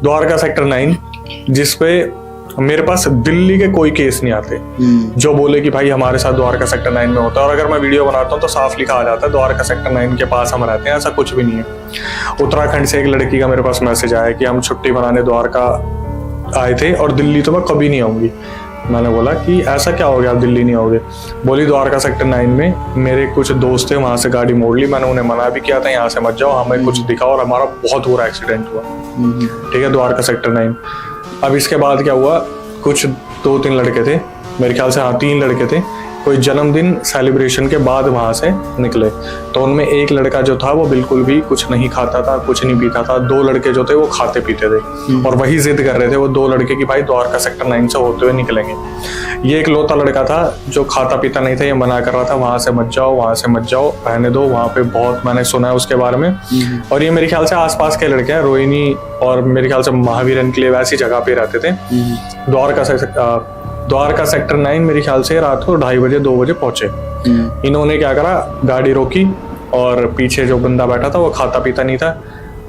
Dwarka sector 9, जिसपे मेरे पास दिल्ली के कोई केस नहीं आते जो बोले कि भाई हमारे साथ द्वारका सेक्टर 9 में होता है। और अगर मैं वीडियो बनाता हूँ तो साफ लिखा आ जाता है द्वारका सेक्टर 9 के पास हम रहते हैं, ऐसा कुछ भी नहीं है। उत्तराखंड से एक लड़की का मेरे पास मैसेज आया कि हम छुट्टी मनाने द्वारका आए थे और दिल्ली तो मैं कभी नहीं आऊंगी। मैंने बोला कि ऐसा क्या हो गया, आप दिल्ली नहीं आओगे? बोली द्वारका सेक्टर 9 में मेरे कुछ दोस्त थे, वहां से गाड़ी मोड़ ली, मैंने उन्हें मना भी किया था यहाँ से मत जाओ, हमें कुछ दिखा और हमारा बहुत बुरा एक्सीडेंट हुआ। ठीक है, द्वारका सेक्टर 9। अब इसके बाद क्या हुआ, कुछ 2-3 लड़के थे, मेरे ख्याल से हाँ 3 लड़के थे, कोई जन्मदिन सेलिब्रेशन के बाद वहां से निकले। तो उनमें एक लड़का जो था वो बिल्कुल भी कुछ नहीं खाता था, कुछ नहीं पीता था। 2 लड़के जो थे वो खाते पीते थे और वही जिद कर रहे थे वो 2 लड़के कि भाई द्वारका सेक्टर 9 से होते हुए निकलेंगे। ये एक लौता लड़का था जो खाता पीता नहीं था, ये मना कर रहा था वहां से मत जाओ, वहां से मत जाओ, रहने दो, वहां पे बहुत मैंने सुना है उसके बारे में। और ये मेरे ख्याल से आसपास के लड़के हैं, रोहिणी और मेरे ख्याल से महावीर एनक्लेव ऐसी जगह पे रहते थे। द्वारका सेक्टर 9 मेरे ख्याल से रात को 2:30 बजे 2 बजे पहुंचे। इन्होंने क्या करा, गाड़ी रोकी और पीछे जो बंदा बैठा था वो खाता पीता नहीं था,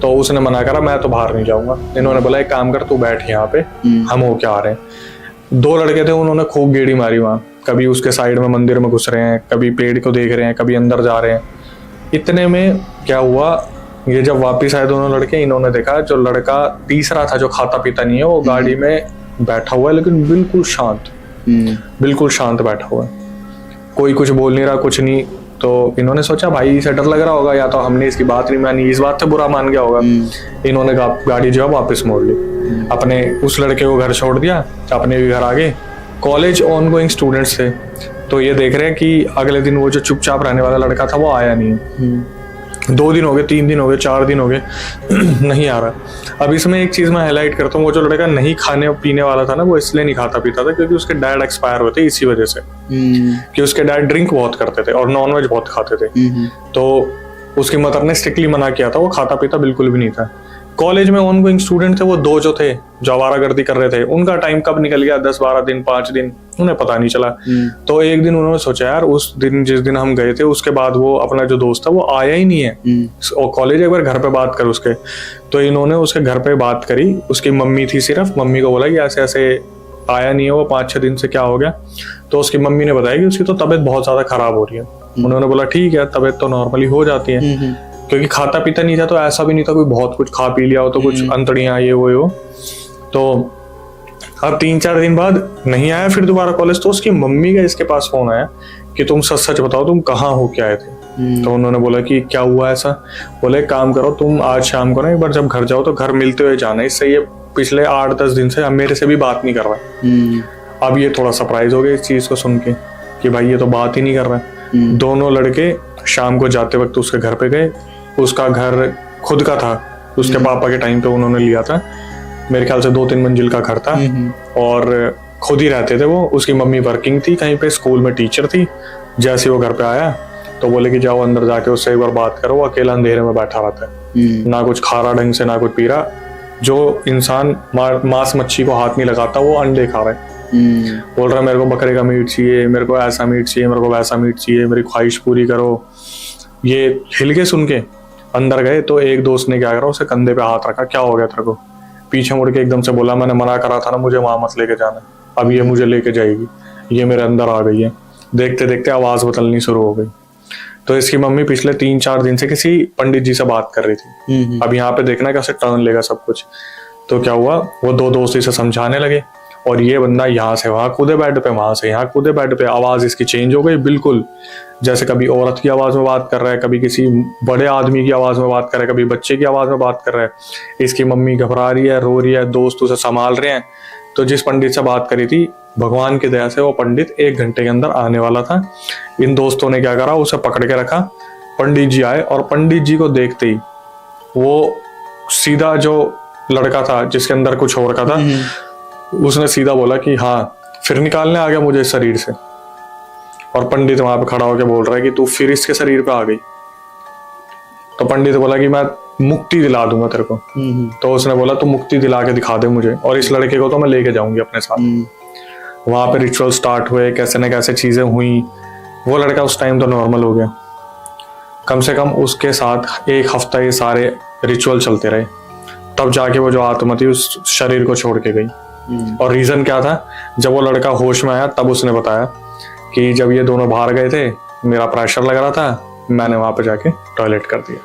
तो उसने मना करा मैं तो बाहर नहीं जाऊंगा। इन्होंने बोला एक काम कर, तू बैठ यहाँ पे, हम हो क्या आ रहे हैं। 2 लड़के थे, उन्होंने खूब गेड़ी मारी वहां, कभी उसके साइड में मंदिर में घुस रहे हैं, कभी पेड़ को देख रहे हैं, कभी अंदर जा रहे हैं। इतने में क्या हुआ, ये जब वापिस आए दोनों लड़के, इन्होंने देखा जो लड़का तीसरा था जो खाता पीता नहीं है वो गाड़ी में बैठा हुआ है, लेकिन बिल्कुल शांत, बिल्कुल शांत बैठा हुआ है, कोई कुछ बोल नहीं रहा, कुछ नहीं। तो इन्होंने सोचा भाई इसे डर लग रहा होगा, या तो हमने इसकी बात नहीं मानी, इस बात से बुरा मान गया होगा। इन्होंने गाड़ी जो है वापस मोड़ ली, अपने उस लड़के को घर छोड़ दिया, अपने भी घर आ गए। कॉलेज ऑन गोइंग स्टूडेंट्स थे, तो ये देख रहे हैं कि अगले दिन वो जो चुपचाप रहने वाला लड़का था वो आया नहीं। 2 दिन हो गए, 3 दिन हो गए, 4 दिन हो गए, नहीं आ रहा। अब इसमें एक चीज मैं हाईलाइट करता हूँ, वो जो लड़का नहीं खाने पीने वाला था ना, वो इसलिए नहीं खाता पीता था क्योंकि उसके डैड एक्सपायर हुए थे, इसी वजह से कि उसके डैड ड्रिंक बहुत करते थे और नॉनवेज बहुत खाते थे। तो उसकी मदर ने स्ट्रिक्टली मना किया था, वो खाता पीता बिल्कुल भी नहीं था। कॉलेज में ऑन गोइंग स्टूडेंट थे वो 2 जो थे जो आवारागर्दी कर रहे थे, उनका टाइम कब निकल गया, 10-12 दिन, 5 दिन, उन्हें पता नहीं चला। तो एक दिन उन्होंने सोचा यार उस दिन जिस दिन हम गए थे उसके बाद वो अपना जो दोस्त था वो आया ही नहीं है, और कॉलेज एक बार घर पे बात कर उसके। तो इन्होंने उसके घर पे बात करी, उसकी मम्मी थी सिर्फ, मम्मी को बोला कि ऐसे ऐसे आया नहीं है वो 5-6 दिन से, क्या हो गया। तो उसकी मम्मी ने बताया कि उसकी तो तबीयत बहुत ज्यादा खराब हो रही है। उन्होंने बोला ठीक है, तबीयत तो नॉर्मली हो जाती है, क्योंकि खाता पीता नहीं था, तो ऐसा भी नहीं था कोई बहुत कुछ खा पी लिया हो तो कुछ अंतड़ियां ये वो हो। तो अब 3-4 दिन बाद नहीं आया फिर दोबारा कॉलेज। तो उसकी मम्मी का इसके पास फोन आया कि तुम सच सच बताओ तुम कहाँ हो के आए थे। तो उन्होंने बोला कि क्या हुआ ऐसा। बोले काम करो तुम आज शाम को ना एक बार जब घर जाओ तो घर मिलते हुए जाना, इससे ये पिछले 8-10 दिन से मेरे से भी बात नहीं कर रहा। अब ये थोड़ा सरप्राइज हो गया इस चीज को सुन के कि भाई ये तो बात ही नहीं कर रहा। दोनों लड़के शाम को जाते वक्त उसके घर पे गए। उसका घर खुद का था, उसके पापा के टाइम पे उन्होंने लिया था, मेरे ख्याल से 2-3 मंजिल का घर था और खुद ही रहते थे वो। उसकी मम्मी वर्किंग थी कहीं पे, स्कूल में टीचर थी। जैसे वो घर पे आया तो बोले कि जाओ अंदर जाके उससे एक बार बात करो, अकेला अंधेरे में बैठा रहता है, ना कुछ खा रहा ढंग से ना कुछ पी रहा। जो इंसान मांस मच्छी को हाथ नहीं लगाता वो अंडे खा रहा है। बोल रहा है मेरे को बकरे का मीट चाहिए, मेरे को ऐसा मीट चाहिए, मेरे को वैसा मीट चाहिए, मेरी ख्वाहिश पूरी करो। ये हिल के सुन के अंदर गए तो एक दोस्त ने क्या करा, उसे कंधे पे हाथ रखा, क्या हो गया तेरे को। पीछे मुड़ के एकदम से बोला मैंने मना करा था ना मुझे वहां मत लेके जाना, अब ये मुझे लेके जाएगी, ये मेरे अंदर आ गई है। देखते देखते आवाज बदलनी शुरू हो गई। तो इसकी मम्मी पिछले 3-4 दिन से किसी पंडित जी से बात कर रही थी। अब यहाँ पे देखना कैसे टर्न लेगा सब कुछ। तो क्या हुआ, वो 2 दोस्त इसे समझाने लगे और ये बंदा यहाँ से वहां कूदे बेड पे, वहां से यहाँ कूदे बेड पे। आवाज इसकी चेंज हो गई बिल्कुल, जैसे कभी औरत की आवाज में बात कर रहा है, कभी किसी बड़े आदमी की आवाज में बात कर रहा है, कभी बच्चे की आवाज में बात कर रहा है। इसकी मम्मी घबरा रही है, रो रही है, दोस्त उसे संभाल रहे हैं। तो जिस पंडित से बात करी थी, भगवान की दया से वो पंडित 1 घंटे के अंदर आने वाला था। इन दोस्तों ने क्या करा, उसे पकड़ के रखा। पंडित जी आए और पंडित जी को देखते ही वो सीधा जो लड़का था जिसके अंदर कुछ हो रखा था, उसने सीधा बोला कि हाँ फिर निकालने आ गया मुझे इस शरीर से। और पंडित वहां पे खड़ा होकर बोल रहा है कि तू फिर इसके शरीर पे आ गई। तो पंडित बोला कि मैं मुक्ति दिला दूंगा तेरे को। तो उसने बोला तू मुक्ति दिला के दिखा दे मुझे, और इस लड़के को तो मैं लेके जाऊंगी अपने साथ। वहां पे रिचुअल स्टार्ट हुए, कैसे न कैसे चीजें हुई। वो लड़का उस टाइम तो नॉर्मल हो गया। कम से कम उसके साथ 1 हफ्ता ये सारे रिचुअल चलते रहे। तब जाके वो जो आत्मा थी उस शरीर को छोड़ के गई। और रीजन क्या था, जब वो लड़का होश में आया तब उसने बताया कि जब ये दोनों बाहर गए थे, मेरा प्रेशर लग रहा था, मैंने वहां पे जाके टॉयलेट कर दिया।